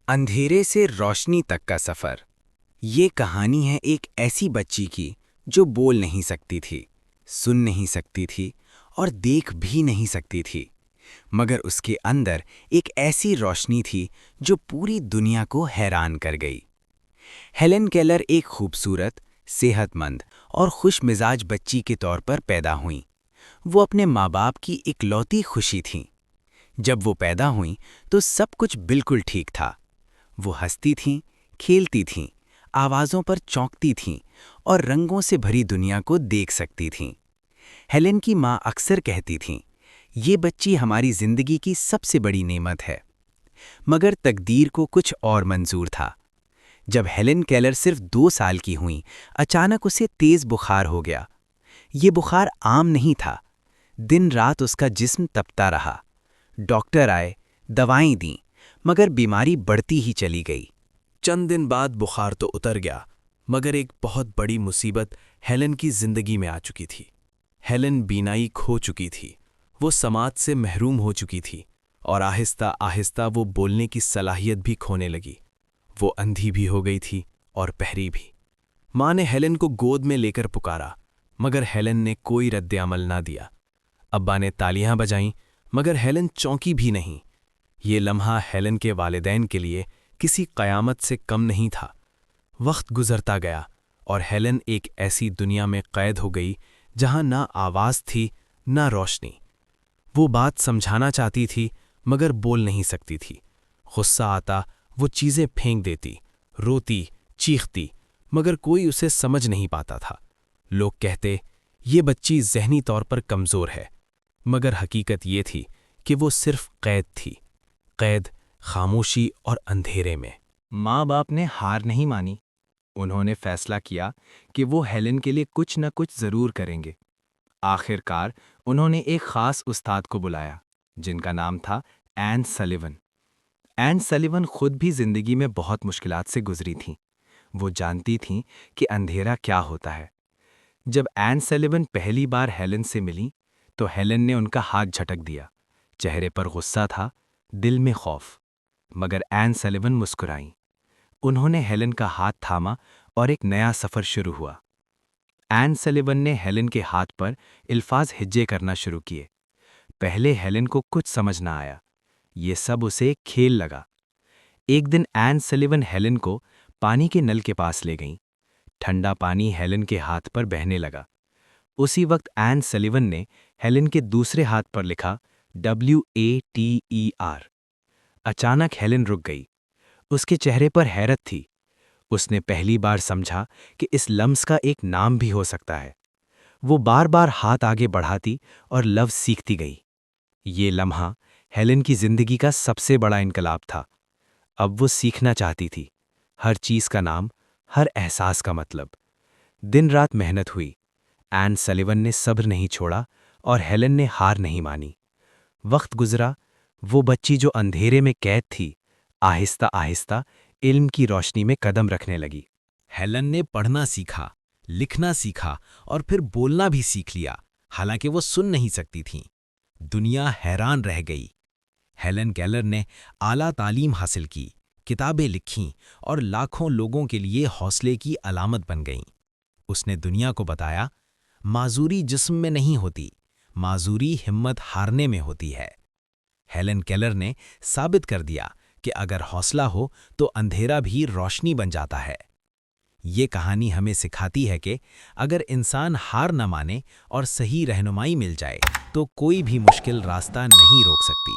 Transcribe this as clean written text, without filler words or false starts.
अंधेरे से रोशनी तक का सफ़र। ये कहानी है एक ऐसी बच्ची की जो बोल नहीं सकती थी, सुन नहीं सकती थी और देख भी नहीं सकती थी। मगर उसके अंदर एक ऐसी रोशनी थी जो पूरी दुनिया को हैरान कर गई। हेलेन केलर एक खूबसूरत, सेहतमंद और खुश मिजाज बच्ची के तौर पर पैदा हुईं। वो अपने माँ बाप की इकलौती खुशी थीं। जब वो पैदा हुईं तो सब कुछ बिल्कुल ठीक था। वो हंसती थीं, खेलती थीं, आवाज़ों पर चौंकती थीं और रंगों से भरी दुनिया को देख सकती थीं। हेलेन की माँ अक्सर कहती थीं, ये बच्ची हमारी जिंदगी की सबसे बड़ी नेमत है। मगर तकदीर को कुछ और मंजूर था। जब हेलेन केलर सिर्फ 2 साल की हुईं, अचानक उसे तेज बुखार हो गया। ये बुखार आम नहीं था। दिन रात उसका जिस्म तपता रहा। डॉक्टर आए, दवाएं दीं, मगर बीमारी बढ़ती ही चली गई। चंद दिन बाद बुखार तो उतर गया, मगर एक बहुत बड़ी मुसीबत हेलेन की जिंदगी में आ चुकी थी। हेलेन बीनाई खो चुकी थी। वो समाज से महरूम हो चुकी थी और आहिस्ता आहिस्ता वो बोलने की सलाहियत भी खोने लगी। वो अंधी भी हो गई थी और बहरी भी। माँ ने हेलेन को गोद में लेकर पुकारा, मगर हेलेन ने कोई रद्द-ए-अमल ना दिया। अब्बा ने तालियां बजाईं, मगर हेलेन चौंकी भी नहीं। ये लम्हा हेलेन के वालिदैन के लिए किसी क़यामत से कम नहीं था। वक्त गुजरता गया और हेलेन एक ऐसी दुनिया में कैद हो गई जहां ना आवाज़ थी, ना रोशनी। वो बात समझाना चाहती थी, मगर बोल नहीं सकती थी। गुस्सा आता, वो चीज़ें फेंक देती, रोती, चीखती, मगर कोई उसे समझ नहीं पाता था। लोग कहते, ये बच्ची ज़हनी तौर पर कमज़ोर है, मगर हकीकत ये थी कि वो सिर्फ कैद थी। कैद, खामोशी और अंधेरे में। माँ बाप ने हार नहीं मानी। उन्होंने फैसला किया कि वो हेलेन के लिए कुछ न कुछ ज़रूर करेंगे। आखिरकार उन्होंने एक ख़ास उस्ताद को बुलाया, जिनका नाम था एन सलिवन। एन सलिवन खुद भी ज़िंदगी में बहुत मुश्किलात से गुजरी थीं। वो जानती थीं कि अंधेरा क्या होता है। जब एन सलिवन पहली बार हेलेन से मिली, तो हेलेन ने उनका हाथ झटक दिया। चेहरे पर गुस्सा था, दिल में खौफ। मगर एन सलिवन मुस्कुराईं। उन्होंने हेलेन का हाथ थामा और एक नया सफ़र शुरू हुआ। एन सलिवन ने हेलेन के हाथ पर अल्फाज हिज्जे करना शुरू किए। पहले हेलेन को कुछ समझ ना आया। ये सब उसे एक खेल लगा। एक दिन एन सलिवन हेलेन को पानी के नल के पास ले गईं। ठंडा पानी हेलेन के हाथ पर बहने लगा। उसी वक्त एन सलिवन ने हेलेन के दूसरे हाथ पर लिखा WATER। अचानक हेलेन रुक गई। उसके चेहरे पर हैरत थी। उसने पहली बार समझा कि इस लम्स का एक नाम भी हो सकता है। वो बार बार हाथ आगे बढ़ाती और लफ्ज़ सीखती गई। ये लम्हा हेलेन की जिंदगी का सबसे बड़ा इनकलाब था। अब वो सीखना चाहती थी, हर चीज़ का नाम, हर एहसास का मतलब। दिन रात मेहनत हुई। एन सलिवन ने सब्र नहीं छोड़ा और हेलेन ने हार नहीं मानी। वक्त गुजरा, वो बच्ची जो अंधेरे में कैद थी, आहिस्ता आहिस्ता इल्म की रोशनी में कदम रखने लगी। हेलेन ने पढ़ना सीखा, लिखना सीखा और फिर बोलना भी सीख लिया, हालांकि वो सुन नहीं सकती थीं। दुनिया हैरान रह गई। हेलेन केलर ने आला तालीम हासिल की, किताबें लिखीं और लाखों लोगों के लिए हौसले की अलामत बन गईं। उसने दुनिया को बताया, माजूरी जिस्म में नहीं होती, माजूरी हिम्मत हारने में होती है। हेलेन केलर ने साबित कर दिया कि अगर हौसला हो तो अंधेरा भी रोशनी बन जाता है। ये कहानी हमें सिखाती है कि अगर इंसान हार न माने और सही रहनुमाई मिल जाए तो कोई भी मुश्किल रास्ता नहीं रोक सकती।